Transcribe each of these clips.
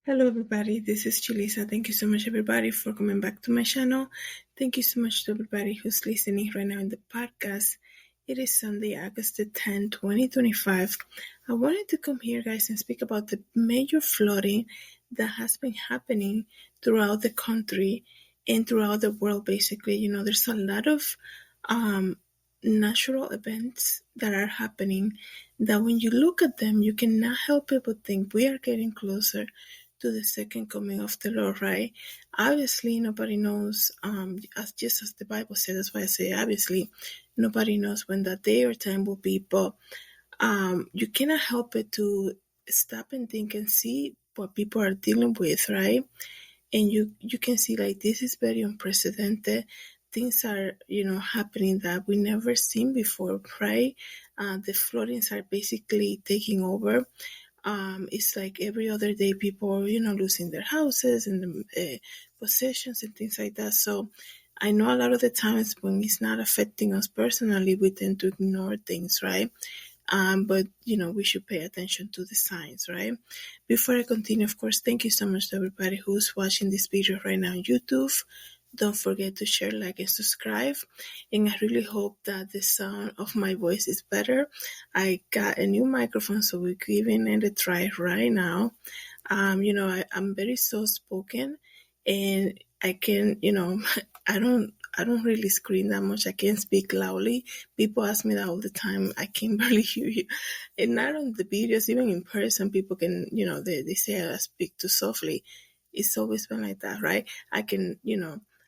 Hello everybody, this is Chilisa. Thank you so much everybody for coming back to my channel. Thank you so much to everybody who's listening right now in the podcast. It is Sunday, August the 10th, 2025. I wanted to come here guys and speak about the major flooding that has been happening throughout the country and throughout the world basically. There's a lot of natural events that are happening that when you look at them, you cannot help but think we are getting closer to the second coming of the Lord, right? Obviously, nobody knows, as the Bible says, that's why I say obviously, nobody knows when that day or time will be, but you cannot help it to stop and think and see what people are dealing with, right? And you can see like this is very unprecedented. Things are happening that we never seen before, right? The floodings are basically taking over. It's like every other day people losing their houses and possessions and things like that. So I know a lot of the times when it's not affecting us personally, we tend to ignore things, right? But we should pay attention to the signs, right? Before I continue, of course, thank you so much to everybody who's watching this video right now on YouTube. Don't forget to share, like, and subscribe. And I really hope that the sound of my voice is better. I got a new microphone, so we're giving it a try right now. I'm very soft spoken, and I can, I don't really scream that much. I can't speak loudly. People ask me that all the time. I can barely hear you. And not on the videos, even in person, people can, they say I speak too softly. It's always been like that, right? I can,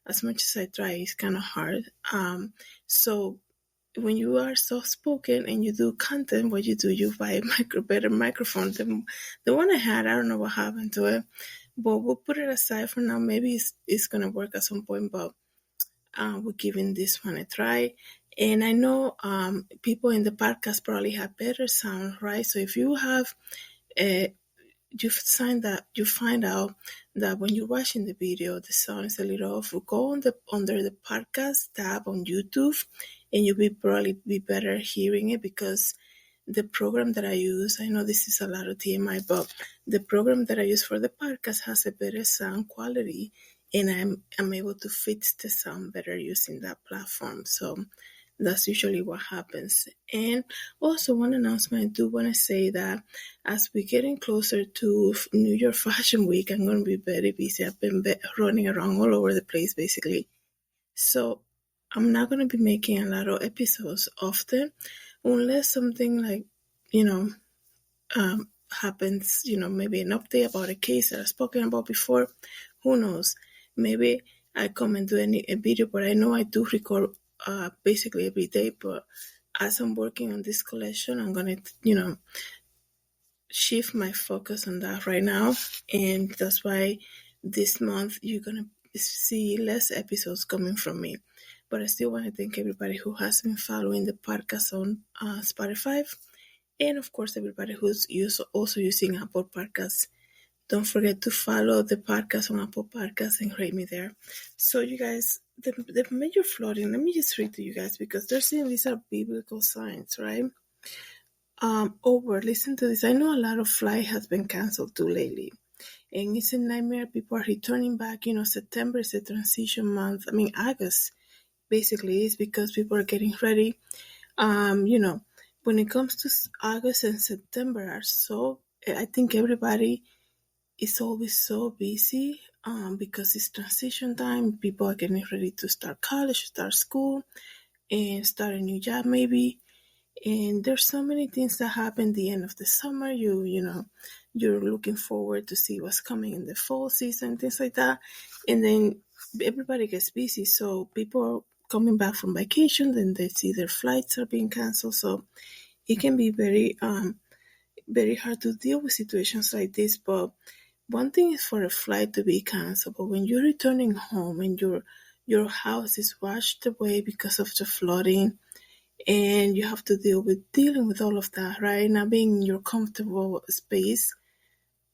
as much as I try, it's kind of hard. So when you are soft spoken and you do content, what you do, you buy a better microphone. The one I had, I don't know what happened to it, but we'll put it aside for now. Maybe it's gonna work at some point, but we're giving this one a try. And I know people in the podcast probably have better sound, right? So if you have you find out that when you're watching the video the sound is a little off, go under the podcast tab on YouTube and you'll probably be better hearing it, because the program that I use, I know this is a lot of TMI, but the program that I use for the podcast has a better sound quality, and I'm able to fix the sound better using that platform. So that's usually what happens. And also, one announcement, I do want to say that as we're getting closer to New York Fashion Week, I'm going to be very busy. I've been running around all over the place, basically. So I'm not going to be making a lot of episodes often, unless something like, you know, happens, maybe an update about a case that I've spoken about before. Who knows? Maybe I come and do a video, but I know I do record basically every day. But as I'm working on this collection, I'm going to, shift my focus on that right now. And that's why this month you're going to see less episodes coming from me. But I still want to thank everybody who has been following the podcast on Spotify. And of course, everybody who's also using Apple Podcasts. Don't forget to follow the podcast on Apple Podcasts and rate me there. So, you guys, the major flooding, let me just read to you guys, because these are biblical signs, right? Listen to this. I know a lot of flight has been canceled too lately. And it's a nightmare. People are returning back. September is a transition month. I mean, August basically is, because people are getting ready. When it comes to August and September are so, I think everybody is always so busy, because it's transition time. People are getting ready to start college, start school, and start a new job maybe. And there's so many things that happen the end of the summer. You're looking forward to see what's coming in the fall season, things like that. And then everybody gets busy. So people are coming back from vacation, then they see their flights are being canceled. So it can be very hard to deal with situations like this. But one thing is for a flight to be canceled, but when you're returning home and your house is washed away because of the flooding, and you have to dealing with all of that, right? Not being in your comfortable space,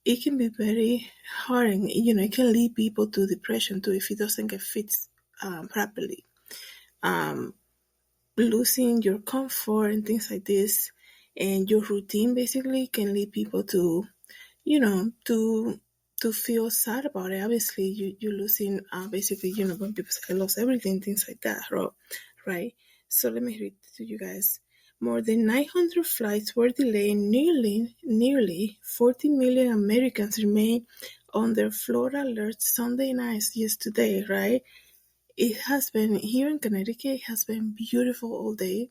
it can be very hard, and it can lead people to depression too if it doesn't get fixed properly. Um, Losing your comfort and things like this, and your routine basically can lead people to to feel sad about it. Obviously, you're losing, basically, when people say I lost everything, things like that, right? So let me read to you guys. More than 900 flights were delayed. Nearly 40 million Americans remain under Florida alert Sunday night yesterday, right? It has been, here in Connecticut, it has been beautiful all day.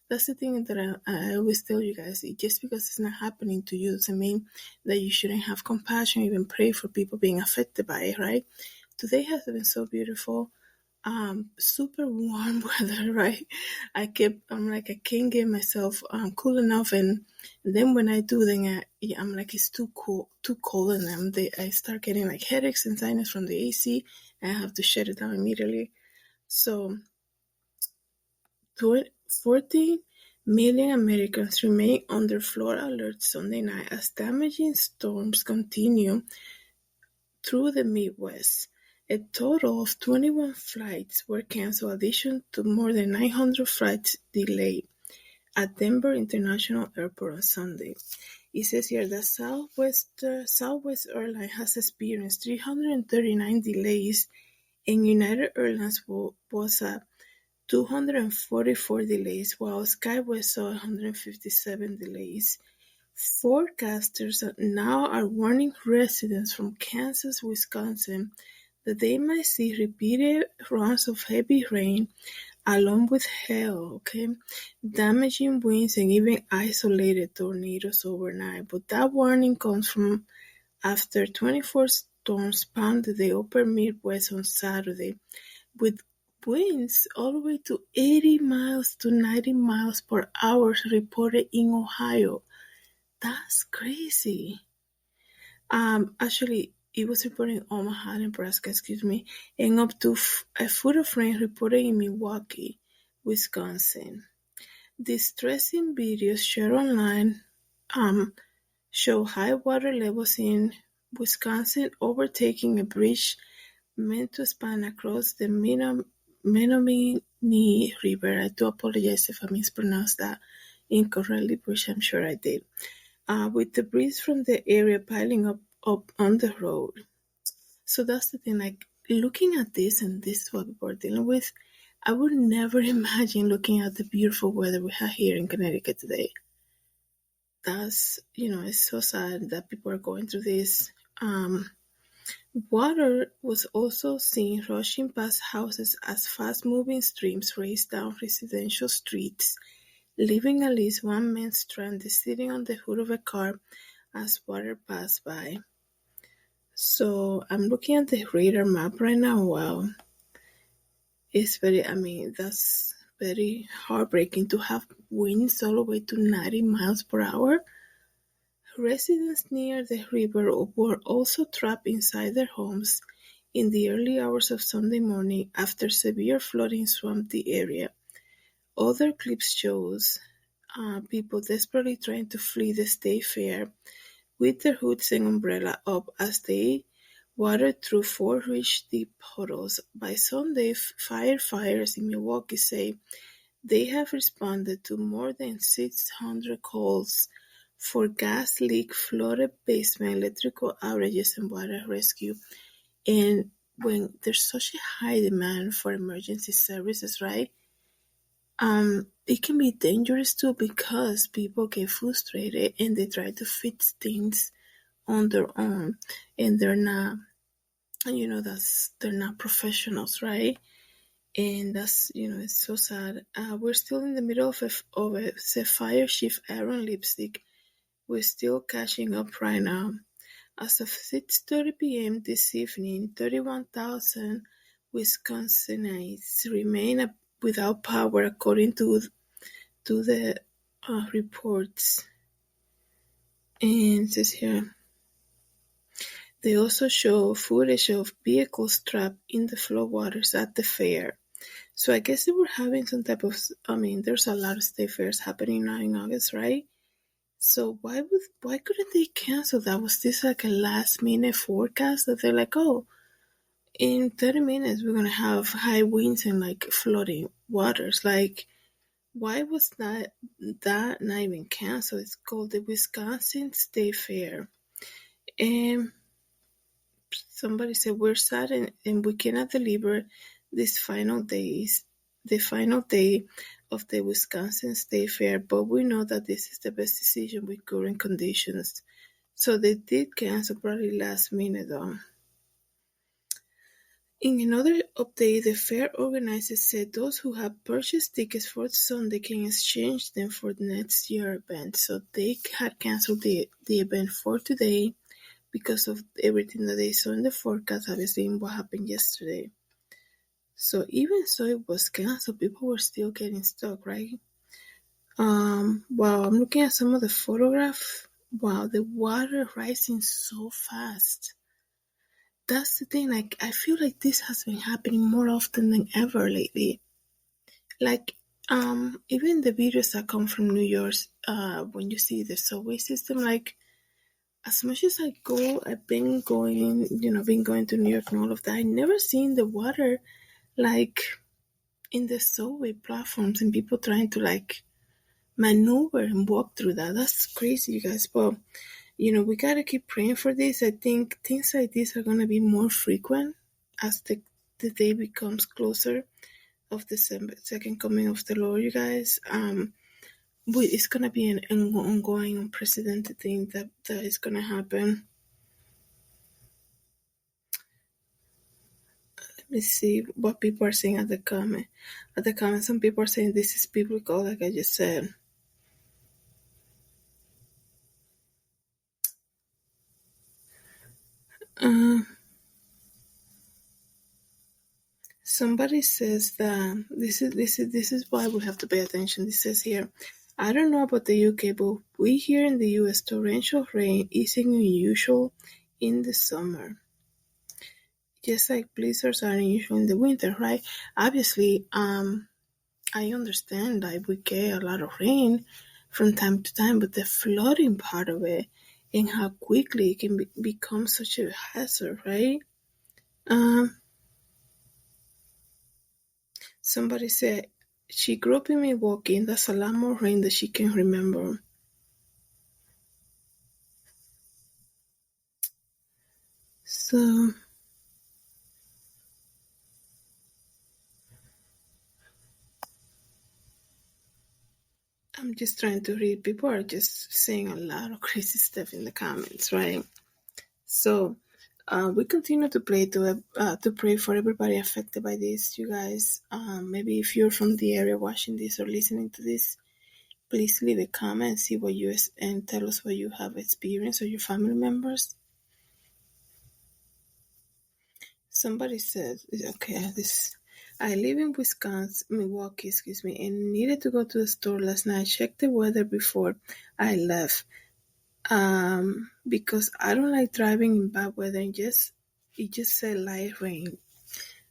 That's the thing that I always tell you guys. Just because it's not happening to you doesn't mean that you shouldn't have compassion, even pray for people being affected by it, right? Today has been so beautiful. Super warm weather, right? I'm like, I can't get myself cool enough, and then when I do, then I'm like, it's too cold, and I start getting like headaches and sinus from the AC, and I have to shut it down immediately. So 40 million Americans remain under Florida alert Sunday night as damaging storms continue through the Midwest. A total of 21 flights were canceled, in addition to more than 900 flights delayed at Denver International Airport on Sunday. It says here that Southwest Airlines has experienced 339 delays, and United Airlines was at 244 delays, while SkyWest saw 157 delays. Forecasters now are warning residents from Kansas, Wisconsin that they might see repeated runs of heavy rain along with hail, damaging winds and even isolated tornadoes overnight. But that warning comes from after 24 storms pounded the upper Midwest on Saturday, with winds all the way to 80 miles to 90 miles per hour reported in Ohio. That's crazy. Actually, it was reported in Omaha, Nebraska, and up to a foot of rain reported in Milwaukee, Wisconsin. Distressing videos shared online show high water levels in Wisconsin overtaking a bridge meant to span across the Menominee River. I do apologize if I mispronounced that incorrectly, which I'm sure I did. With debris from the area piling up on the road. So that's the thing, like looking at this, and this is what people are dealing with, I would never imagine looking at the beautiful weather we have here in Connecticut today. That's, it's so sad that people are going through this. Water was also seen rushing past houses as fast-moving streams raced down residential streets, leaving at least one man stranded sitting on the hood of a car as water passed by. So I'm looking at the radar map right now. Wow. That's very heartbreaking to have winds all the way to 90 miles per hour. Residents near the river were also trapped inside their homes in the early hours of Sunday morning after severe flooding swamped the area. Other clips shows people desperately trying to flee the state fair with their hoods and umbrella up as they watered through 4 deep puddles. By Sunday, firefighters in Milwaukee say they have responded to more than 600 calls for gas leak, flooded basement, electrical outages, and water rescue. And when there's such a high demand for emergency services, right? It can be dangerous too because people get frustrated and they try to fix things on their own, and they're not. They're not professionals, right? And that's, it's so sad. We're still in the middle of a Sapphire Chief Aaron Lipstick. We're still catching up right now. As of 6:30 p.m. this evening, 31,000 Wisconsinites remain without power, according to the reports. And it says here, they also show footage of vehicles trapped in the floodwaters at the fair. So I guess they were having some type of, there's a lot of state fairs happening now in August, right? So why couldn't they cancel that? Was this like a last minute forecast that they're like, oh, in 30 minutes we're gonna have high winds and like flooding waters? Like, why was that not even canceled? It's called the Wisconsin State Fair. And Somebody said, we're sad and we cannot deliver this final days, the final day of the Wisconsin State Fair, but we know that this is the best decision with current conditions. So they did cancel probably last minute though. In another update, the fair organizers said those who have purchased tickets for Sunday can exchange them for the next year event. So they had canceled the event for today because of everything that they saw in the forecast, obviously, and what happened yesterday. So even so it was canceled, people were still getting stuck, right? Wow, I'm looking at some of the photographs. Wow, the water rising so fast. That's the thing, like, I feel like this has been happening more often than ever lately. Like, even the videos that come from New York, when you see the subway system, like, as much as I've been going, been going to New York and all of that, I never seen the water, like, in the subway platforms and people trying to, like, maneuver and walk through that. That's crazy, you guys. But, we gotta keep praying for this. I think things like this are gonna be more frequent as the day becomes closer of the second coming of the Lord, you guys. It's gonna be an ongoing, unprecedented thing that is gonna happen. Let me see what people are saying at the comment. At the comment, some people are saying this is biblical, like I just said. Somebody says that this is why we have to pay attention. This says here, I don't know about the UK, but we here in the US, torrential rain isn't unusual in the summer. Just like blizzards are unusual in the winter, right? Obviously, I understand that we get a lot of rain from time to time, but the flooding part of it and how quickly it can become such a hazard, right? Somebody said she grew up in Milwaukee and that's a lot more rain than she can remember. So I'm just trying to read. People are just saying a lot of crazy stuff in the comments, right? So we continue to pray for everybody affected by this, you guys. Maybe if you're from the area watching this or listening to this, please leave a comment and see what you and tell us what you have experienced or your family members. Somebody said, okay, I live in Milwaukee, and needed to go to the store last night. Checked the weather before I left. Because I don't like driving in bad weather and it just said light rain.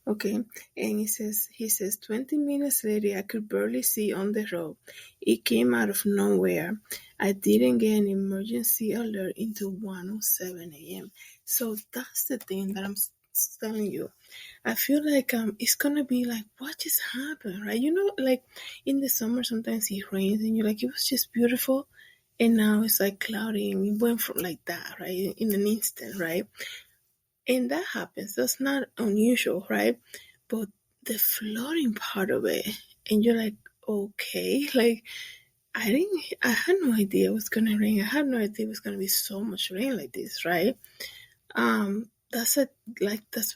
Okay, and he says 20 minutes later I could barely see on the road. It came out of nowhere. I didn't get an emergency alert until 1:07 a.m. So that's the thing that I'm telling you. I feel like it's gonna be like, what just happened, right? Like in the summer sometimes it rains and you're like, it was just beautiful, and now it's like cloudy and it went from like that, right, in an instant, right? And that happens. That's not unusual, right? But the flooding part of it, and you're like, okay, like I had no idea it was gonna rain. I had no idea it was gonna be so much rain like this, right? That's what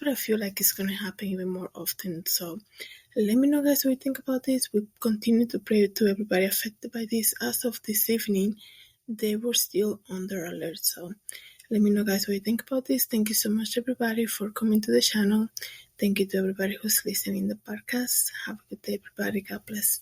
I feel like is gonna happen even more often. So let me know, guys, what you think about this. We continue to pray to everybody affected by this. As of this evening, they were still under alert. So let me know, guys, what you think about this. Thank you so much, everybody, for coming to the channel. Thank you to everybody who's listening to the podcast. Have a good day, everybody. God bless.